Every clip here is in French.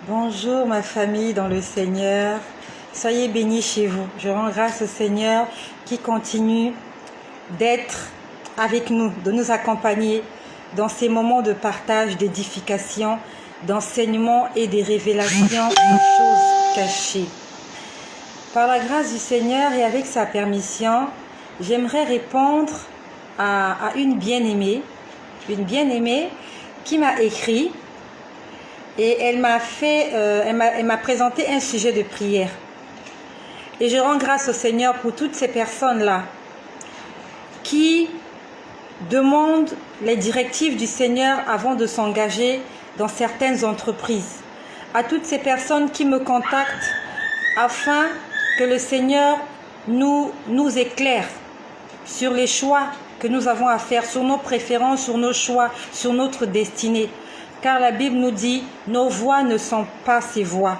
Bonjour ma famille dans le Seigneur, soyez bénis chez vous. Je rends grâce au Seigneur qui continue d'être avec nous, de nous accompagner dans ces moments de partage, d'édification, d'enseignement et de révélations de choses cachées. Par la grâce du Seigneur et avec sa permission, j'aimerais répondre à une bien-aimée qui m'a écrit. Et elle m'a présenté un sujet de prière. Et je rends grâce au Seigneur pour toutes ces personnes-là qui demandent les directives du Seigneur avant de s'engager dans certaines entreprises. À toutes ces personnes qui me contactent afin que le Seigneur nous éclaire sur les choix que nous avons à faire, sur nos préférences, sur nos choix, sur notre destinée. Car la Bible nous dit, nos voix ne sont pas ses voix.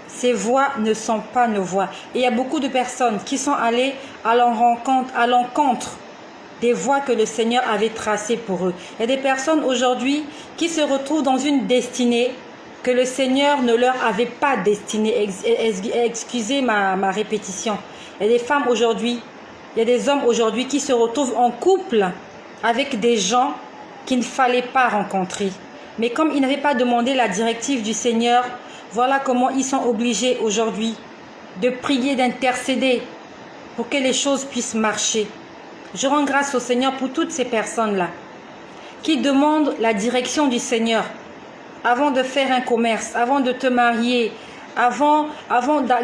Ses voix ne sont pas nos voix. Et il y a beaucoup de personnes qui sont allées à l'encontre des voies que le Seigneur avait tracées pour eux. Il y a des personnes aujourd'hui qui se retrouvent dans une destinée que le Seigneur ne leur avait pas destinée. Excusez ma répétition. Il y a des femmes aujourd'hui, il y a des hommes aujourd'hui qui se retrouvent en couple avec des gens qu'il ne fallait pas rencontrer. Mais comme ils n'avaient pas demandé la directive du Seigneur, voilà comment ils sont obligés aujourd'hui de prier, d'intercéder pour que les choses puissent marcher. Je rends grâce au Seigneur pour toutes ces personnes-là qui demandent la direction du Seigneur avant de faire un commerce, avant de te marier, avant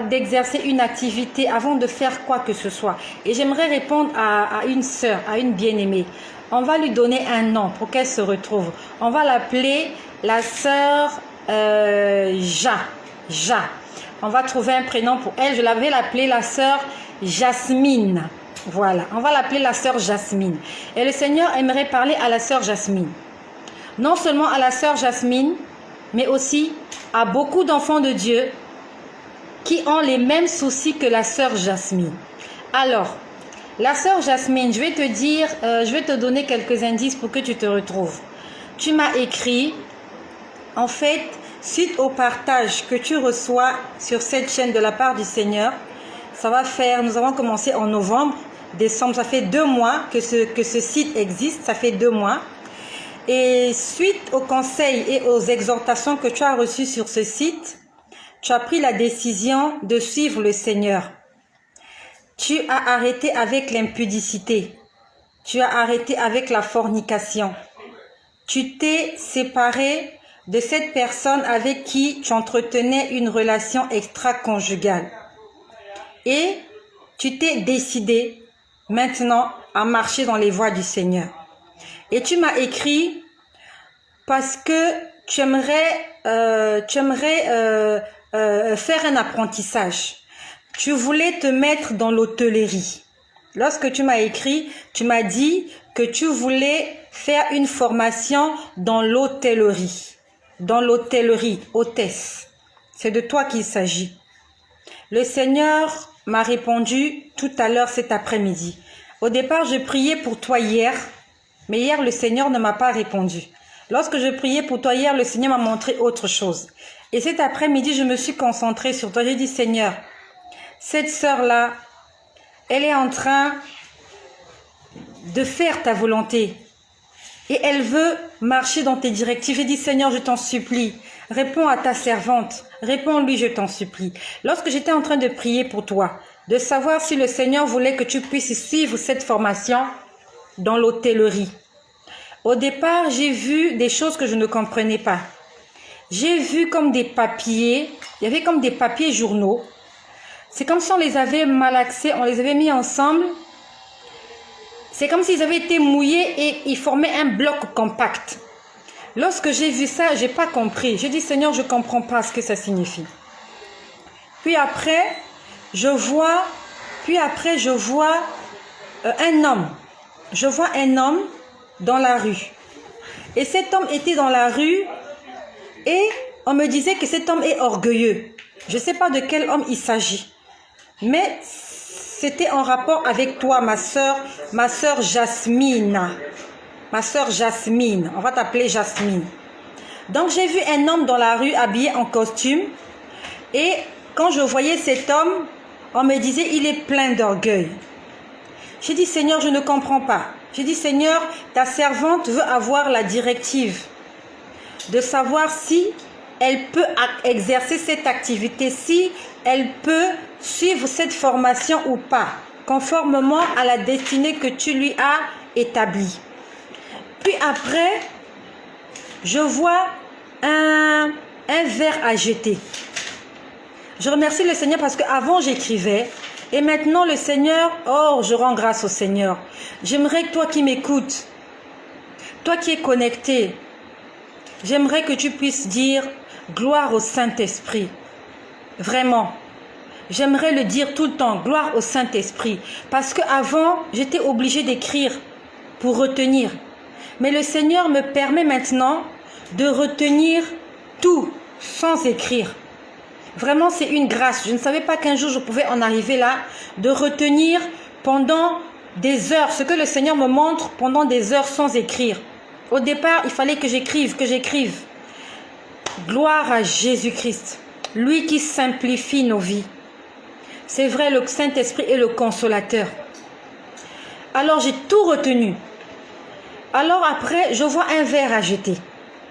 d'exercer une activité, avant de faire quoi que ce soit. Et j'aimerais répondre à une sœur, à une bien-aimée. On va lui donner un nom pour qu'elle se retrouve. On va l'appeler la sœur Ja. On va trouver un prénom pour elle. Je l'avais appelée la sœur Jasmine. Voilà, on va l'appeler la sœur Jasmine. Et le Seigneur aimerait parler à la sœur Jasmine. Non seulement à la sœur Jasmine, mais aussi à beaucoup d'enfants de Dieu qui ont les mêmes soucis que la sœur Jasmine. Alors, la sœur Jasmine, je vais te donner quelques indices pour que tu te retrouves. Tu m'as écrit, en fait, suite au partage que tu reçois sur cette chaîne de la part du Seigneur, nous avons commencé en novembre, décembre, ça fait 2 mois que ce site existe, ça fait 2 mois. Et suite aux conseils et aux exhortations que tu as reçues sur ce site, tu as pris la décision de suivre le Seigneur. Tu as arrêté avec l'impudicité. Tu as arrêté avec la fornication. Tu t'es séparé de cette personne avec qui tu entretenais une relation extra-conjugale. Et tu t'es décidé maintenant à marcher dans les voies du Seigneur. Et tu m'as écrit parce que tu aimerais faire un apprentissage. Tu voulais te mettre dans l'hôtellerie. Lorsque tu m'as écrit, tu m'as dit que tu voulais faire une formation dans l'hôtellerie. Dans l'hôtellerie, hôtesse. C'est de toi qu'il s'agit. Le Seigneur m'a répondu tout à l'heure cet après-midi. Au départ, je priais pour toi hier, mais hier, le Seigneur ne m'a pas répondu. Lorsque je priais pour toi hier, le Seigneur m'a montré autre chose. Et cet après-midi, je me suis concentrée sur toi. J'ai dit, Seigneur, cette sœur-là, elle est en train de faire ta volonté. Et elle veut marcher dans tes directives. J'ai dit, Seigneur, je t'en supplie, réponds à ta servante. Réponds-lui, je t'en supplie. Lorsque j'étais en train de prier pour toi, de savoir si le Seigneur voulait que tu puisses suivre cette formation dans l'hôtellerie. Au départ, j'ai vu des choses que je ne comprenais pas. J'ai vu comme des papiers, il y avait comme des papiers journaux. C'est comme si on les avait malaxés, on les avait mis ensemble. C'est comme s'ils avaient été mouillés et ils formaient un bloc compact. Lorsque j'ai vu ça, je n'ai pas compris. J'ai dit, Seigneur, je ne comprends pas ce que ça signifie. Puis après, je vois un homme. Je vois un homme dans la rue. Et cet homme était dans la rue et on me disait que cet homme est orgueilleux. Je ne sais pas de quel homme il s'agit. Mais c'était en rapport avec toi, ma sœur Jasmine. Ma sœur Jasmine. On va t'appeler Jasmine. Donc j'ai vu un homme dans la rue habillé en costume. Et quand je voyais cet homme, on me disait, il est plein d'orgueil. J'ai dit, Seigneur, je ne comprends pas. J'ai dit, Seigneur, ta servante veut avoir la directive de savoir si elle peut exercer cette activité, si elle peut suivre cette formation ou pas, conformément à la destinée que tu lui as établie. Puis après, je vois un verre à jeter. Je remercie le Seigneur parce qu'avant j'écrivais et maintenant le Seigneur, oh, je rends grâce au Seigneur. J'aimerais que toi qui m'écoutes, toi qui es connecté, j'aimerais que tu puisses dire gloire au Saint-Esprit. Vraiment. J'aimerais le dire tout le temps, gloire au Saint-Esprit. Parce qu'avant, j'étais obligée d'écrire pour retenir. Mais le Seigneur me permet maintenant de retenir tout sans écrire. Vraiment, c'est une grâce. Je ne savais pas qu'un jour je pouvais en arriver là, de retenir pendant des heures, ce que le Seigneur me montre pendant des heures sans écrire. Au départ, il fallait que j'écrive. Gloire à Jésus-Christ, lui qui simplifie nos vies. C'est vrai, le Saint-Esprit est le consolateur. Alors, j'ai tout retenu. Alors après, je vois un verre à jeter.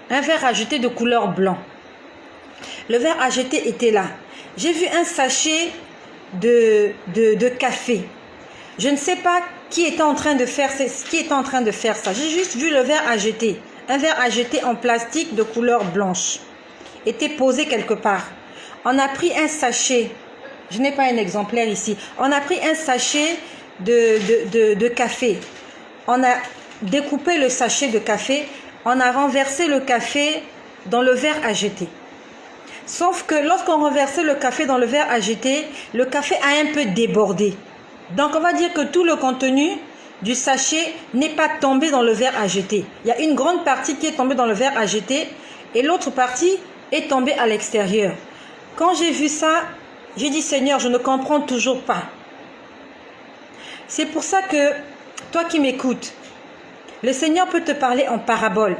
Un verre à jeter de couleur blanc. Le verre à jeter était là. J'ai vu un sachet de café. Je ne sais pas qui était en train de faire ça. J'ai juste vu le verre à jeter. Un verre à jeter en plastique de couleur blanche. Était posé quelque part. On a pris un sachet. Je n'ai pas un exemplaire ici. On a pris un sachet de café. On a découpé le sachet de café. On a renversé le café dans le verre à jeter. Sauf que lorsqu'on renversait le café dans le verre à jeter, le café a un peu débordé. Donc on va dire que tout le contenu du sachet n'est pas tombé dans le verre à jeter. Il y a une grande partie qui est tombée dans le verre à jeter et l'autre partie est tombée à l'extérieur. Quand j'ai vu ça, j'ai dit Seigneur, je ne comprends toujours pas. C'est pour ça que toi qui m'écoutes, le Seigneur peut te parler en parabole.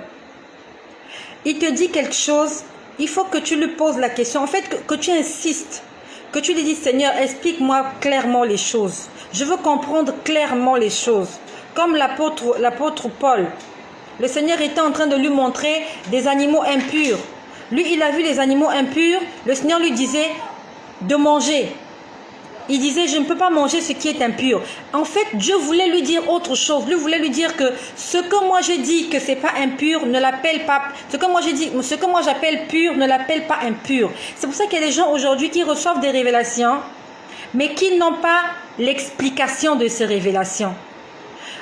Il te dit quelque chose, il faut que tu lui poses la question. En fait, que tu insistes, que tu lui dis Seigneur, explique-moi clairement les choses. Je veux comprendre clairement les choses. Comme l'apôtre Paul, le Seigneur était en train de lui montrer des animaux impurs. Lui, il a vu les animaux impurs. Le Seigneur lui disait de manger. Il disait, je ne peux pas manger ce qui est impur. En fait, Dieu voulait lui dire autre chose. Dieu voulait lui dire que ce que moi je dis que c'est pas impur, ne l'appelle pas. Ce que moi j'appelle pur, ne l'appelle pas impur. C'est pour ça qu'il y a des gens aujourd'hui qui reçoivent des révélations, mais qui n'ont pas l'explication de ces révélations.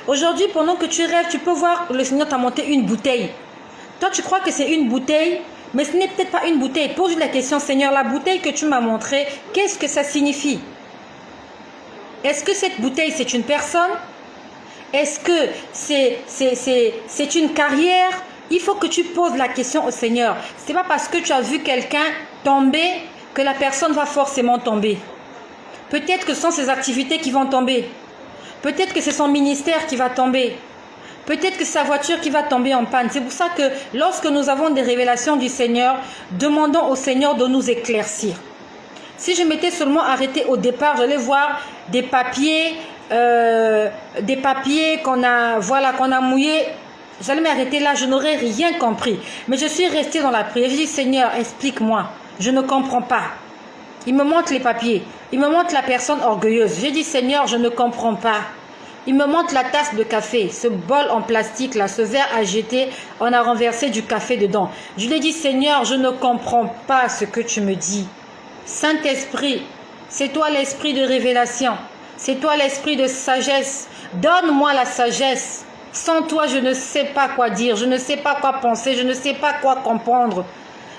Aujourd'hui, pendant que tu rêves, tu peux voir que le Seigneur t'a monté une bouteille. Toi, tu crois que c'est une bouteille, mais ce n'est peut-être pas une bouteille. Pose la question, Seigneur, la bouteille que tu m'as montrée, qu'est-ce que ça signifie? Est-ce que cette bouteille, c'est une personne? Est-ce que c'est une carrière? Il faut que tu poses la question au Seigneur. Ce n'est pas parce que tu as vu quelqu'un tomber que la personne va forcément tomber. Peut-être que ce sont ses activités qui vont tomber. Peut-être que c'est son ministère qui va tomber. Peut-être que c'est sa voiture qui va tomber en panne. C'est pour ça que lorsque nous avons des révélations du Seigneur, demandons au Seigneur de nous éclaircir. Si je m'étais seulement arrêtée au départ, j'allais voir des papiers qu'on a mouillés. J'allais m'arrêter là, je n'aurais rien compris. Mais je suis restée dans la prière. Je dis, Seigneur, explique-moi. Je ne comprends pas. Il me montre les papiers. Il me montre la personne orgueilleuse. Je dis, Seigneur, je ne comprends pas. Il me montre la tasse de café, ce bol en plastique là, ce verre à jeter, on a renversé du café dedans. Je lui ai dit, Seigneur, je ne comprends pas ce que tu me dis. Saint-Esprit, c'est toi l'esprit de révélation, c'est toi l'esprit de sagesse. Donne-moi la sagesse. Sans toi, je ne sais pas quoi dire, je ne sais pas quoi penser, je ne sais pas quoi comprendre.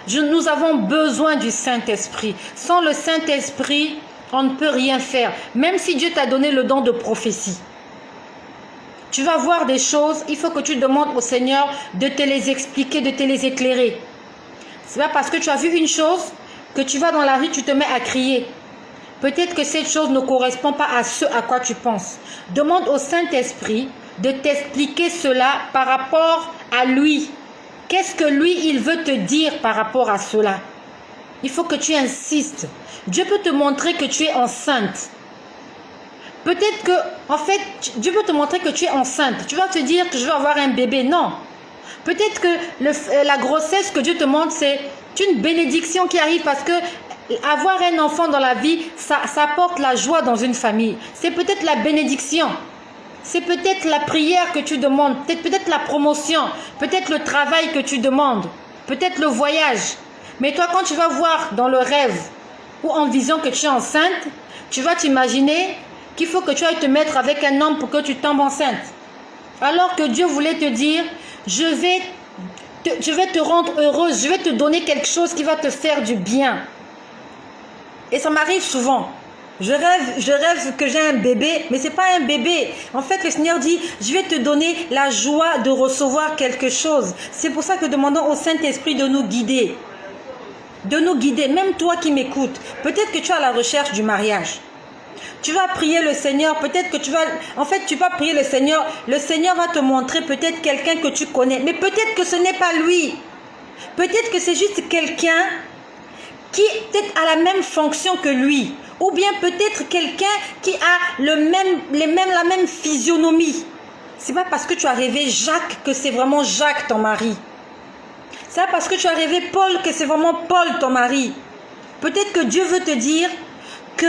Nous avons besoin du Saint-Esprit. Sans le Saint-Esprit, on ne peut rien faire. Même si Dieu t'a donné le don de prophétie. Tu vas voir des choses, il faut que tu demandes au Seigneur de te les expliquer, de te les éclairer. Ce n'est pas parce que tu as vu une chose que tu vas dans la rue, tu te mets à crier. Peut-être que cette chose ne correspond pas à ce à quoi tu penses. Demande au Saint-Esprit de t'expliquer cela par rapport à lui. Qu'est-ce que lui, il veut te dire par rapport à cela? Il faut que tu insistes. Dieu peut te montrer que tu es enceinte. Peut-être que, en fait, Dieu peut te montrer que tu es enceinte. Tu vas te dire que je vais avoir un bébé. Non. Peut-être que la grossesse que Dieu te montre, c'est une bénédiction qui arrive parce que avoir un enfant dans la vie, ça apporte la joie dans une famille. C'est peut-être la bénédiction. C'est peut-être la prière que tu demandes. Peut-être la promotion. Peut-être le travail que tu demandes. Peut-être le voyage. Mais toi, quand tu vas voir dans le rêve ou en vision que tu es enceinte, tu vas t'imaginer qu'il faut que tu ailles te mettre avec un homme pour que tu tombes enceinte. Alors que Dieu voulait te dire, je vais te rendre heureuse, je vais te donner quelque chose qui va te faire du bien. Et ça m'arrive souvent. Je rêve que j'ai un bébé, mais ce n'est pas un bébé. En fait, le Seigneur dit, je vais te donner la joie de recevoir quelque chose. C'est pour ça que demandons au Saint-Esprit de nous guider. De nous guider, même toi qui m'écoutes. Peut-être que tu es à la recherche du mariage. Tu vas prier le Seigneur, peut-être que tu vas prier le Seignor va te montrer peut-être quelqu'un que tu connais, mais peut-être que ce n'est pas lui. Peut-être que c'est juste quelqu'un qui peut-être a la même fonction que lui, ou bien peut-être quelqu'un qui a la même physionomie. C'est pas parce que tu as rêvé Jacques que c'est vraiment Jacques ton mari. C'est pas parce que tu as rêvé Paul que c'est vraiment Paul ton mari. Peut-être que Dieu veut te dire que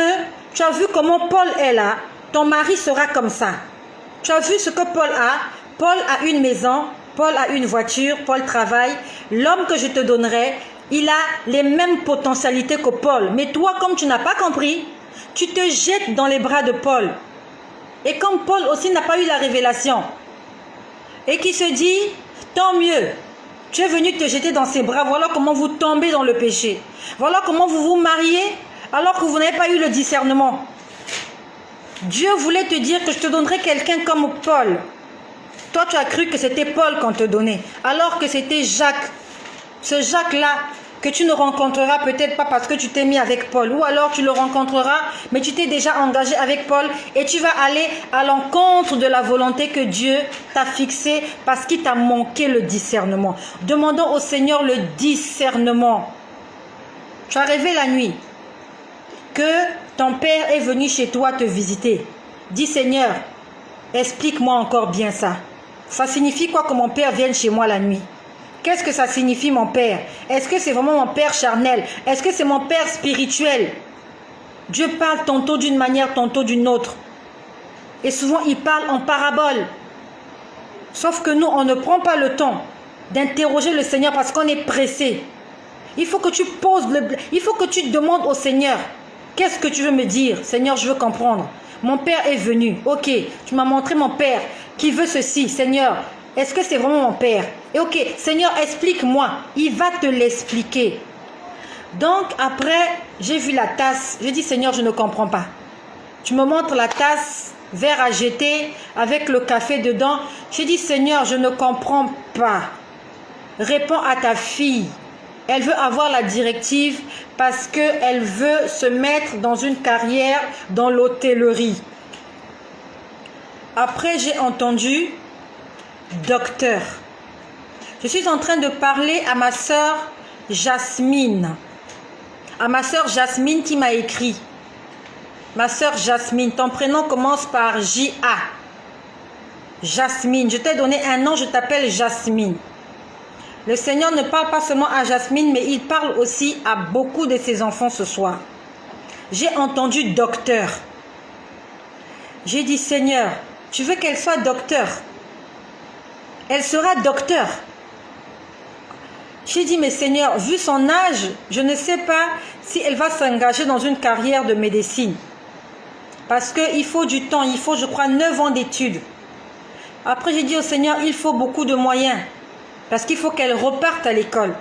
tu as vu comment Paul est là, ton mari sera comme ça. Tu as vu ce que Paul a. Paul a une maison, Paul a une voiture, Paul travaille. L'homme que je te donnerai, il a les mêmes potentialités que Paul. Mais toi, comme tu n'as pas compris, tu te jettes dans les bras de Paul. Et comme Paul aussi n'a pas eu la révélation, et qui se dit, tant mieux, tu es venu te jeter dans ses bras, voilà comment vous tombez dans le péché. Voilà comment vous vous mariez, alors que vous n'avez pas eu le discernement. Dieu voulait te dire que je te donnerais quelqu'un comme Paul. Toi, tu as cru que c'était Paul qu'on te donnait, alors que c'était Jacques. Ce Jacques-là, que tu ne rencontreras peut-être pas parce que tu t'es mis avec Paul. Ou alors tu le rencontreras, mais tu t'es déjà engagé avec Paul et tu vas aller à l'encontre de la volonté que Dieu t'a fixée parce qu'il t'a manqué le discernement. Demandons au Seigneur le discernement. Tu as rêvé la nuit que ton père est venu chez toi te visiter. Dis Seigneur, explique-moi encore bien ça. Ça signifie quoi que mon père vienne chez moi la nuit? Qu'est-ce que ça signifie mon père? Est-ce que c'est vraiment mon père charnel? Est-ce que c'est mon père spirituel? Dieu parle tantôt d'une manière, tantôt d'une autre. Et souvent il parle en parabole. Sauf que nous, on ne prend pas le temps d'interroger le Seigneur parce qu'on est pressé. Il faut que tu il faut que tu demandes au Seigneur. Qu'est-ce que tu veux me dire? Seigneur, je veux comprendre. Mon père est venu. Ok, tu m'as montré mon père qui veut ceci. Seigneur, est-ce que c'est vraiment mon père? Et ok, Seigneur, explique-moi. Il va te l'expliquer. Donc, après, j'ai vu la tasse. J'ai dit, Seigneur, je ne comprends pas. Tu me montres la tasse, verre à jeter, avec le café dedans. J'ai dit, Seigneur, je ne comprends pas. Réponds à ta fille. Elle veut avoir la directive parce qu'elle veut se mettre dans une carrière dans l'hôtellerie. Après, j'ai entendu docteur. Je suis en train de parler à ma sœur Jasmine. À ma sœur Jasmine qui m'a écrit. Ma sœur Jasmine, ton prénom commence par J-A. Jasmine, je t'ai donné un nom, je t'appelle Jasmine. Le Seigneur ne parle pas seulement à Jasmine, mais il parle aussi à beaucoup de ses enfants ce soir. J'ai entendu docteur. J'ai dit, Seigneur, tu veux qu'elle soit docteur? Elle sera docteur. J'ai dit, mais Seigneur, vu son âge, je ne sais pas si elle va s'engager dans une carrière de médecine. Parce qu'il faut du temps, il faut, je crois, 9 ans d'études. Après, j'ai dit au Seigneur, il faut beaucoup de moyens. Parce qu'il faut qu'elle reparte à l'école.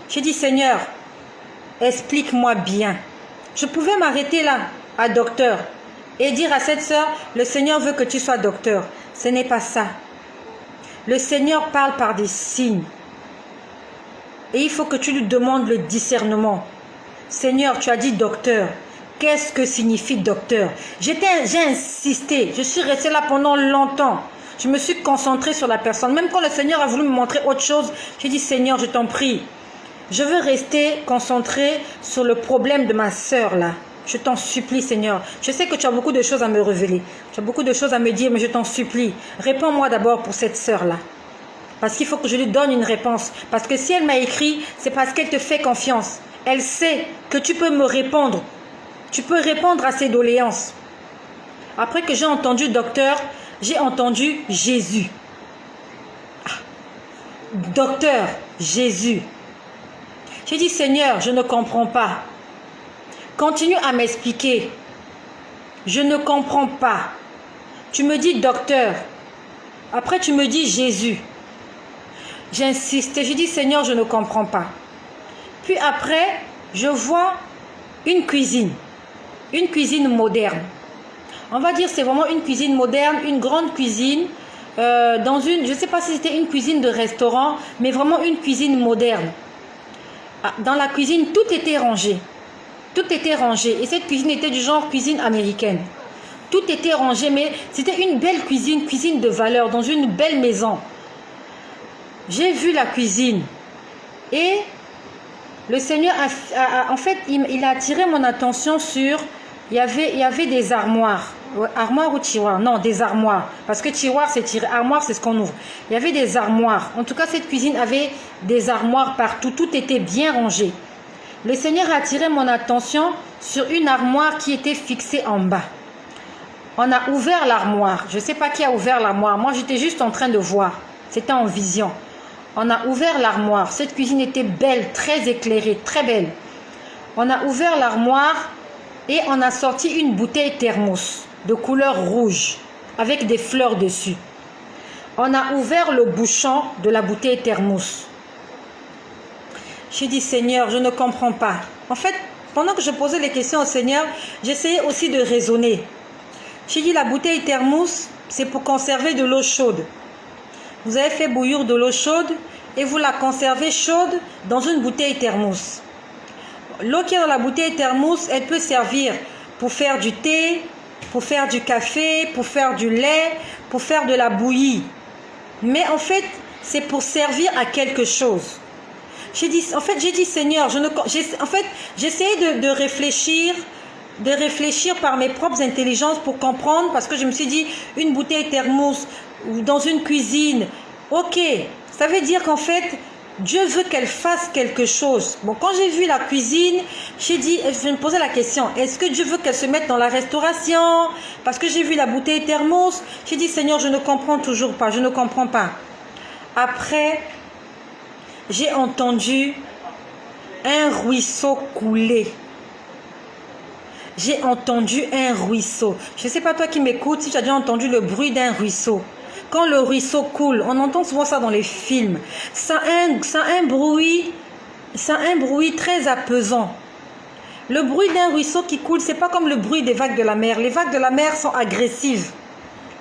J'ai dit, Seigneur, explique-moi bien. Je pouvais m'arrêter là, à docteur, et dire à cette sœur, le Seigneur veut que tu sois docteur. Ce n'est pas ça. Le Seigneur parle par des signes. Et il faut que tu lui demandes le discernement. Seigneur, tu as dit docteur. Qu'est-ce que signifie docteur? J'ai insisté. Je suis restée là pendant longtemps. Je me suis concentrée sur la personne. Même quand le Seigneur a voulu me montrer autre chose, j'ai dit, Seigneur, je t'en prie. Je veux rester concentrée sur le problème de ma sœur là. Je t'en supplie, Seigneur. Je sais que tu as beaucoup de choses à me révéler. Tu as beaucoup de choses à me dire, mais je t'en supplie. Réponds-moi d'abord pour cette sœur-là. Parce qu'il faut que je lui donne une réponse. Parce que si elle m'a écrit, c'est parce qu'elle te fait confiance. Elle sait que tu peux me répondre. Tu peux répondre à ses doléances. Après que j'ai entendu docteur, j'ai entendu Jésus. Ah. Docteur, Jésus. J'ai dit, Seigneur, je ne comprends pas. Continue à m'expliquer. Je ne comprends pas. Tu me dis docteur. Après, tu me dis Jésus. J'insiste. J'ai dit, Seigneur, je ne comprends pas. Puis après, je vois une cuisine. Une cuisine moderne. On va dire c'est vraiment une cuisine moderne, une grande cuisine. Dans une, je ne sais pas si c'était une cuisine de restaurant, mais vraiment une cuisine moderne. Dans la cuisine, tout était rangé. Tout était rangé. Et cette cuisine était du genre cuisine américaine. Tout était rangé, mais c'était une belle cuisine, cuisine de valeur, dans une belle maison. J'ai vu la cuisine. Et le Seigneur, en fait, il a attiré mon attention sur... Il y avait des armoires. Armoire ou tiroir? Non, des armoires. Parce que tiroir, c'est tiroir. Armoire, c'est ce qu'on ouvre. Il y avait des armoires. En tout cas, cette cuisine avait des armoires partout. Tout était bien rangé. Le Seigneur a attiré mon attention sur une armoire qui était fixée en bas. On a ouvert l'armoire. Je ne sais pas qui a ouvert l'armoire. Moi, j'étais juste en train de voir. C'était en vision. On a ouvert l'armoire. Cette cuisine était belle, très éclairée, très belle. On a ouvert l'armoire et on a sorti une bouteille thermos de couleur rouge avec des fleurs dessus. On a ouvert le bouchon de la bouteille thermos. J'ai dit, Seigneur, je ne comprends pas. En fait, pendant que je posais les questions au Seigneur, j'essayais aussi de raisonner. J'ai dit, la bouteille thermos, c'est pour conserver de l'eau chaude. Vous avez fait bouillir de l'eau chaude et vous la conservez chaude dans une bouteille thermos. L'eau qui est dans la bouteille thermos, elle peut servir pour faire du thé, pour faire du café, pour faire du lait, pour faire de la bouillie. Mais en fait, c'est pour servir à quelque chose. J'ai dit, Seigneur, j'essayais de réfléchir par mes propres intelligences pour comprendre, parce que je me suis dit, une bouteille thermos dans une cuisine, ok, ça veut dire qu'en fait, Dieu veut qu'elle fasse quelque chose. Bon, quand j'ai vu la cuisine, je me posais la question, est-ce que Dieu veut qu'elle se mette dans la restauration? Parce que j'ai vu la bouteille thermos, j'ai dit, Seigneur, je ne comprends toujours pas, je ne comprends pas. Après, j'ai entendu un ruisseau couler. J'ai entendu un ruisseau. Je ne sais pas toi qui m'écoutes si tu as déjà entendu le bruit d'un ruisseau. Quand le ruisseau coule, on entend souvent ça dans les films. Ça a un bruit très apaisant. Le bruit d'un ruisseau qui coule, c'est pas comme le bruit des vagues de la mer. Les vagues de la mer sont agressives.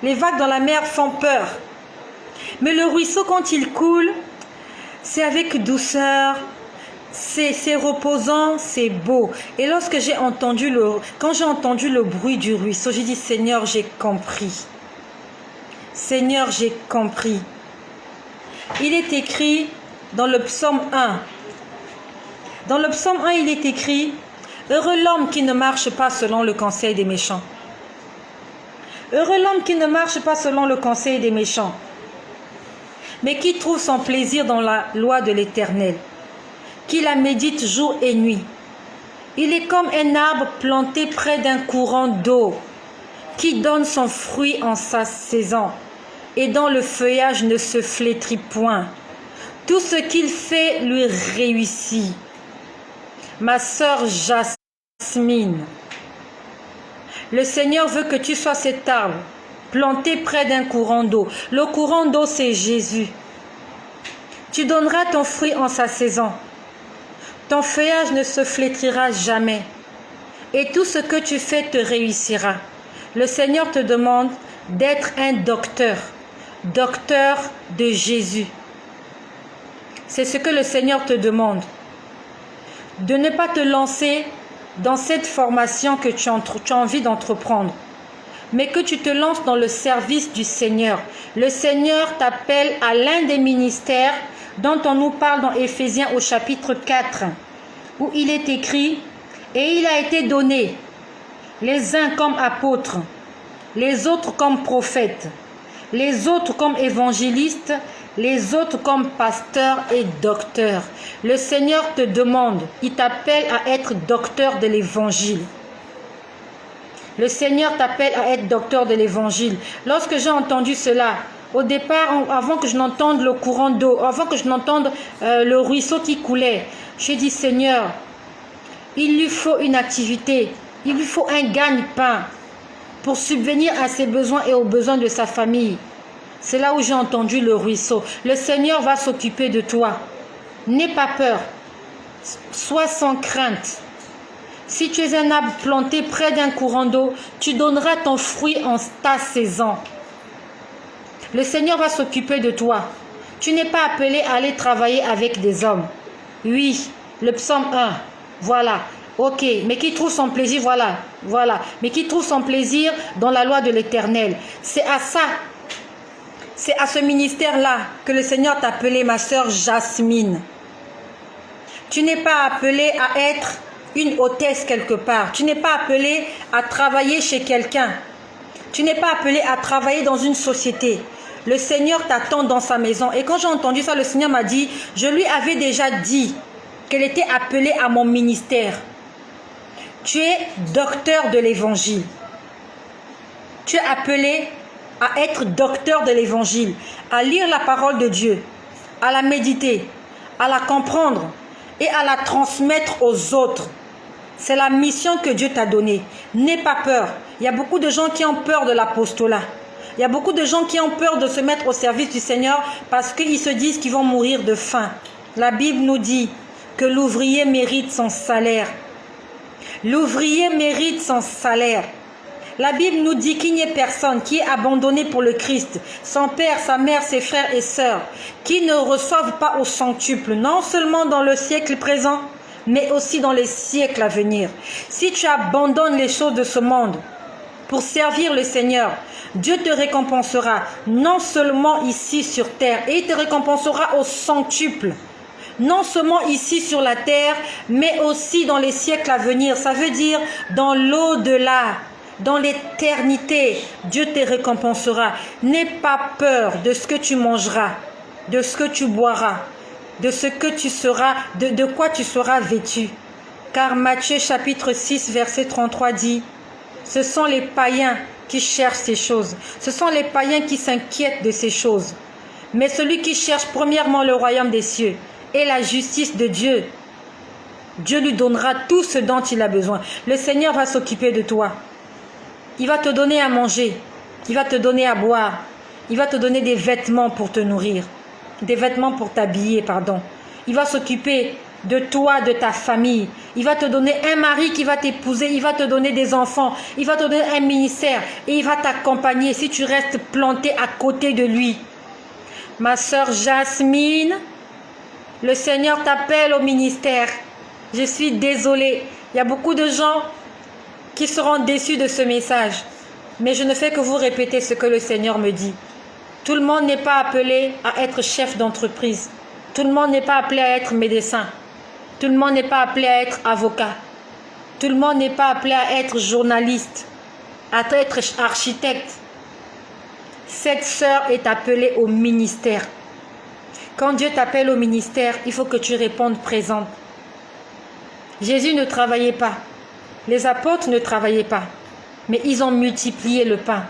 Les vagues dans la mer font peur. Mais le ruisseau, quand il coule, c'est avec douceur, c'est reposant, c'est beau. Et lorsque quand j'ai entendu le bruit du ruisseau, j'ai dit, Seigneur, j'ai compris. Seigneur, j'ai compris. Il est écrit dans le psaume 1. Dans le psaume 1, il est écrit, heureux l'homme qui ne marche pas selon le conseil des méchants. Heureux l'homme qui ne marche pas selon le conseil des méchants, mais qui trouve son plaisir dans la loi de l'Éternel, qui la médite jour et nuit. Il est comme un arbre planté près d'un courant d'eau, qui donne son fruit en sa saison, et dont le feuillage ne se flétrit point. Tout ce qu'il fait lui réussit. Ma sœur Jasmine, le Seigneur veut que tu sois cet arbre planté près d'un courant d'eau. Le courant d'eau, c'est Jésus. Tu donneras ton fruit en sa saison. Ton feuillage ne se flétrira jamais. Et tout ce que tu fais te réussira. Le Seigneur te demande d'être un docteur de Jésus. C'est ce que le Seigneur te demande. De ne pas te lancer dans cette formation que tu as envie d'entreprendre. mais que tu te lances dans le service du Seigneur. Le Seigneur t'appelle à l'un des ministères dont on nous parle dans Éphésiens au chapitre 4, où il est écrit « Et il a été donné, les uns comme apôtres, les autres comme prophètes, les autres comme évangélistes, les autres comme pasteurs et docteurs. » Le Seigneur te demande, il t'appelle à être docteur de l'évangile. Le Seigneur t'appelle à être docteur de l'évangile. Lorsque j'ai entendu cela, au départ, avant que je n'entende le courant d'eau, avant que je n'entende le ruisseau qui coulait, j'ai dit, Seigneur, il lui faut une activité, il lui faut un gagne-pain pour subvenir à ses besoins et aux besoins de sa famille. C'est là où j'ai entendu le ruisseau. Le Seigneur va s'occuper de toi. N'aie pas peur. Sois sans crainte. Si tu es un arbre planté près d'un courant d'eau, tu donneras ton fruit en ta saison. Le Seigneur va s'occuper de toi. Tu n'es pas appelé à aller travailler avec des hommes. Oui, le psaume 1, voilà. Ok, mais qui trouve son plaisir, voilà. Mais qui trouve son plaisir dans la loi de l'Éternel. C'est à ça. C'est à ce ministère-là que le Seigneur t'a appelé, ma sœur Jasmine. Tu n'es pas appelée à être une hôtesse quelque part. Tu n'es pas appelée à travailler chez quelqu'un. Tu n'es pas appelée à travailler dans une société. Le Seigneur t'attend dans sa maison. Et quand j'ai entendu ça, le Seigneur m'a dit, je lui avais déjà dit qu'elle était appelée à mon ministère. Tu es docteur de l'évangile. Tu es appelé à être docteur de l'évangile, à lire la parole de Dieu, à la méditer, à la comprendre et à la transmettre aux autres. C'est la mission que Dieu t'a donnée. N'aie pas peur. Il y a beaucoup de gens qui ont peur de l'apostolat. Il y a beaucoup de gens qui ont peur de se mettre au service du Seigneur parce qu'ils se disent qu'ils vont mourir de faim. La Bible nous dit que l'ouvrier mérite son salaire. L'ouvrier mérite son salaire. La Bible nous dit qu'il n'y ait personne qui est abandonné pour le Christ, son père, sa mère, ses frères et sœurs, qui ne reçoivent pas au centuple, non seulement dans le siècle présent, mais aussi dans les siècles à venir. Si tu abandonnes les choses de ce monde pour servir le Seigneur, Dieu te récompensera, non seulement ici sur terre, et il te récompensera au centuple. Non seulement ici sur la terre, mais aussi dans les siècles à venir. Ça veut dire dans l'au-delà. Dans l'éternité, Dieu te récompensera. N'aie pas peur de ce que tu mangeras, de ce que tu boiras, de ce que tu seras, de quoi tu seras vêtu. Car Matthieu chapitre 6 verset 33 dit, ce sont les païens qui cherchent ces choses. Ce sont les païens qui s'inquiètent de ces choses. Mais celui qui cherche premièrement le royaume des cieux et la justice de Dieu, Dieu lui donnera tout ce dont il a besoin. Le Seigneur va s'occuper de toi. Il va te donner à manger, il va te donner à boire, il va te donner des vêtements pour te nourrir, des vêtements pour t'habiller, pardon. Il va s'occuper de toi, de ta famille. Il va te donner un mari qui va t'épouser, il va te donner des enfants, il va te donner un ministère et il va t'accompagner si tu restes planté à côté de lui. Ma sœur Jasmine, le Seigneur t'appelle au ministère. Je suis désolée, il y a beaucoup de gens qui seront déçus de ce message. Mais je ne fais que vous répéter ce que le Seigneur me dit. Tout le monde n'est pas appelé à être chef d'entreprise. Tout le monde n'est pas appelé à être médecin. Tout le monde n'est pas appelé à être avocat. Tout le monde n'est pas appelé à être journaliste, à être architecte. Cette sœur est appelée au ministère. Quand Dieu t'appelle au ministère, il faut que tu répondes présente. Jésus ne travaillait pas. Les apôtres ne travaillaient pas, mais ils ont multiplié le pain.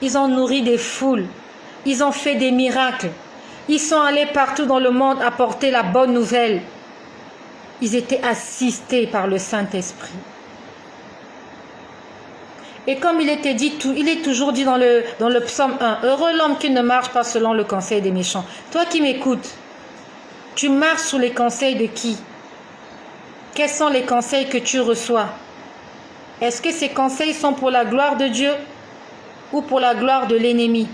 Ils ont nourri des foules. Ils ont fait des miracles. Ils sont allés partout dans le monde apporter la bonne nouvelle. Ils étaient assistés par le Saint-Esprit. Et comme il était dit, il est toujours dit dans le psaume 1, « Heureux l'homme qui ne marche pas selon le conseil des méchants. » Toi qui m'écoutes, tu marches sous les conseils de qui? Quels sont les conseils que tu reçois? Est-ce que ces conseils sont pour la gloire de Dieu ou pour la gloire de l'ennemi?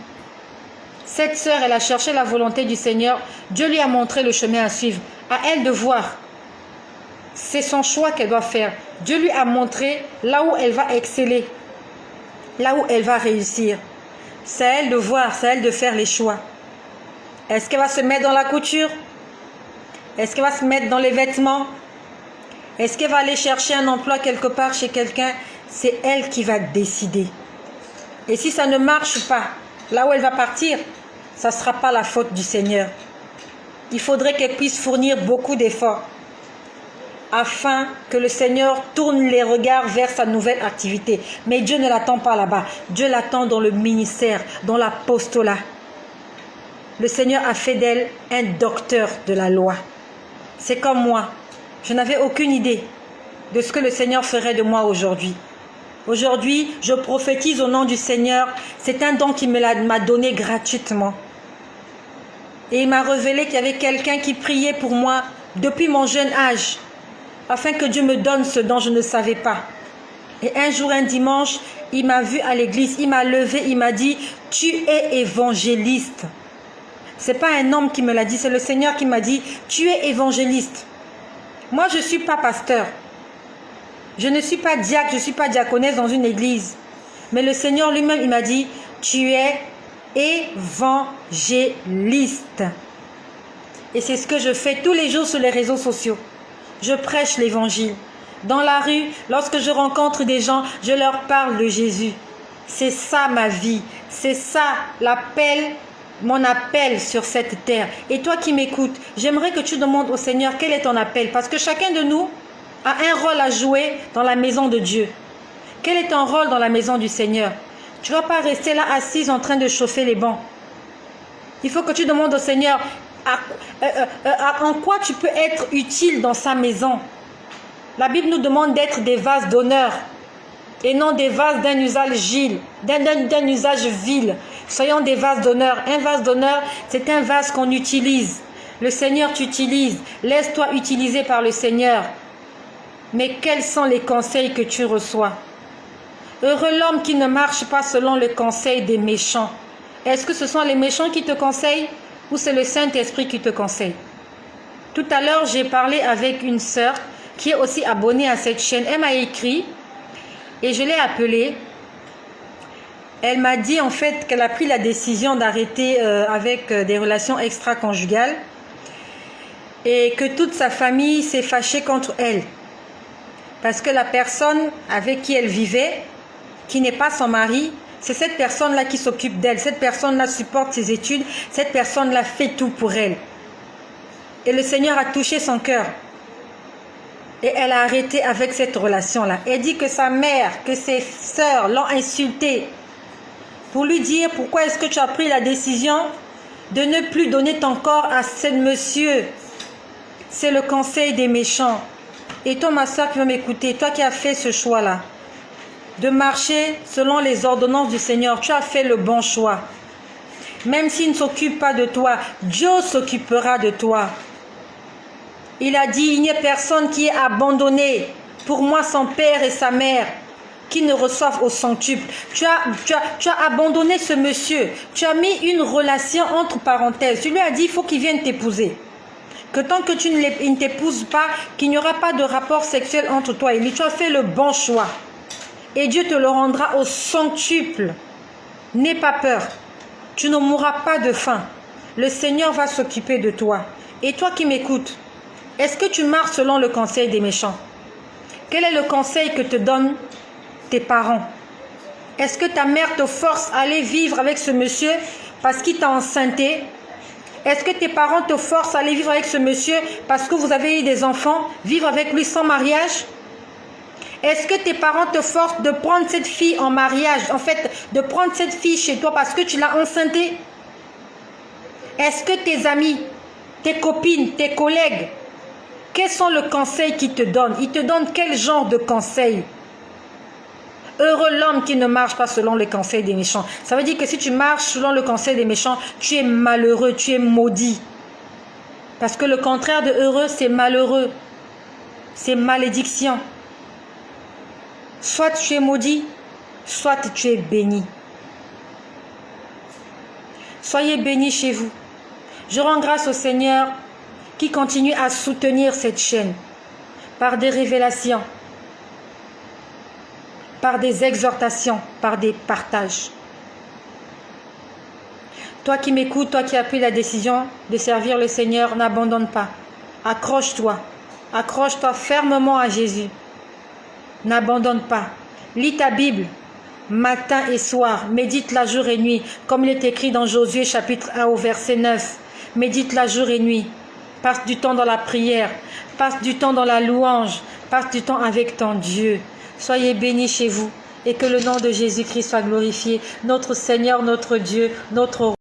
Cette sœur, elle a cherché la volonté du Seigneur. Dieu lui a montré le chemin à suivre. À elle de voir. C'est son choix qu'elle doit faire. Dieu lui a montré là où elle va exceller. là où elle va réussir. C'est à elle de voir, c'est à elle de faire les choix. Est-ce qu'elle va se mettre dans la couture? Est-ce qu'elle va se mettre dans les vêtements? Est-ce qu'elle va aller chercher un emploi quelque part chez quelqu'un? C'est elle qui va décider. Et si ça ne marche pas, là où elle va partir, ça ne sera pas la faute du Seigneur. Il faudrait qu'elle puisse fournir beaucoup d'efforts afin que le Seigneur tourne les regards vers sa nouvelle activité. Mais Dieu ne l'attend pas là-bas. Dieu l'attend dans le ministère, dans l'apostolat. Le Seigneur a fait d'elle un docteur de la loi. C'est comme moi. Je n'avais aucune idée de ce que le Seigneur ferait de moi aujourd'hui. Aujourd'hui, je prophétise au nom du Seigneur. C'est un don qu'il m'a donné gratuitement. Et il m'a révélé qu'il y avait quelqu'un qui priait pour moi depuis mon jeune âge, afin que Dieu me donne ce dont je ne savais pas. Et un jour, un dimanche, il m'a vu à l'église, il m'a levé, il m'a dit « Tu es évangéliste ». Ce n'est pas un homme qui me l'a dit, c'est le Seigneur qui m'a dit « Tu es évangéliste ». Moi, je ne suis pas pasteur. Je ne suis pas diacre, je ne suis pas diaconesse dans une église. Mais le Seigneur lui-même, il m'a dit « Tu es évangéliste ». Et c'est ce que je fais tous les jours sur les réseaux sociaux. Je prêche l'évangile. Dans la rue, lorsque je rencontre des gens, je leur parle de Jésus. C'est ça ma vie. C'est ça l'appel, mon appel sur cette terre. Et toi qui m'écoutes, j'aimerais que tu demandes au Seigneur quel est ton appel. Parce que chacun de nous a un rôle à jouer dans la maison de Dieu. Quel est ton rôle dans la maison du Seigneur? Tu ne vas pas rester là assise en train de chauffer les bancs. Il faut que tu demandes au Seigneur en quoi tu peux être utile dans sa maison. La Bible nous demande d'être des vases d'honneur et non des vases d'un usage vil. Soyons des vases d'honneur. Un vase d'honneur, c'est un vase qu'on utilise. Le Seigneur t'utilise. Laisse-toi utiliser par le Seigneur. Mais quels sont les conseils que tu reçois? Heureux l'homme qui ne marche pas selon le conseil des méchants. Est-ce que ce sont les méchants qui te conseillent ou c'est le Saint-Esprit qui te conseille? Tout à l'heure, j'ai parlé avec une sœur qui est aussi abonnée à cette chaîne. Elle m'a écrit et je l'ai appelée. Elle m'a dit en fait qu'elle a pris la décision d'arrêter avec des relations extra-conjugales et que toute sa famille s'est fâchée contre elle. Parce que la personne avec qui elle vivait, qui n'est pas son mari, c'est cette personne-là qui s'occupe d'elle. Cette personne-là supporte ses études. Cette personne-là fait tout pour elle. Et le Seigneur a touché son cœur. Et elle a arrêté avec cette relation-là. Elle dit que sa mère, que ses sœurs l'ont insultée pour lui dire pourquoi est-ce que tu as pris la décision de ne plus donner ton corps à ce monsieur. C'est le conseil des méchants. Et toi, ma soeur qui va m'écouter, toi qui as fait ce choix-là, de marcher selon les ordonnances du Seigneur, tu as fait le bon choix. Même s'il ne s'occupe pas de toi, Dieu s'occupera de toi. Il a dit, il n'y a personne qui est abandonné. Pour moi, son père et sa mère, qui ne reçoivent au centuple. Tu as abandonné ce monsieur. Tu as mis une relation entre parenthèses. Tu lui as dit, il faut qu'il vienne t'épouser. Que tant que tu ne t'épouses pas, qu'il n'y aura pas de rapport sexuel entre toi et lui. Tu as fait le bon choix. Et Dieu te le rendra au centuple. N'aie pas peur. Tu ne mourras pas de faim. Le Seigneur va s'occuper de toi. Et toi qui m'écoutes, est-ce que tu marches selon le conseil des méchants? Quel est le conseil que te donnent tes parents? Est-ce que ta mère te force à aller vivre avec ce monsieur parce qu'il t'a enceinté? Est-ce que tes parents te forcent à aller vivre avec ce monsieur parce que vous avez eu des enfants, vivre avec lui sans mariage? Est-ce que tes parents te forcent de prendre cette fille en mariage, en fait, de prendre cette fille chez toi parce que tu l'as enceintée? Est-ce que tes amis, tes copines, tes collègues, quels sont les conseils qu'ils te donnent? Ils te donnent quel genre de conseils? Heureux l'homme qui ne marche pas selon les conseils des méchants. Ça veut dire que si tu marches selon le conseil des méchants, tu es malheureux, tu es maudit. Parce que le contraire de heureux, c'est malheureux. C'est malédiction. Soit tu es maudit, soit tu es béni. Soyez bénis chez vous. Je rends grâce au Seigneur qui continue à soutenir cette chaîne par des révélations, par des exhortations, par des partages. Toi qui m'écoutes, toi qui as pris la décision de servir le Seigneur, n'abandonne pas. Accroche-toi. Accroche-toi fermement à Jésus. N'abandonne pas. Lis ta Bible matin et soir. Médite-la jour et nuit, comme il est écrit dans Josué chapitre 1 au verset 9. Médite-la jour et nuit. Passe du temps dans la prière. Passe du temps dans la louange. Passe du temps avec ton Dieu. Soyez bénis chez vous et que le nom de Jésus-Christ soit glorifié. Notre Seigneur, notre Dieu, notre roi.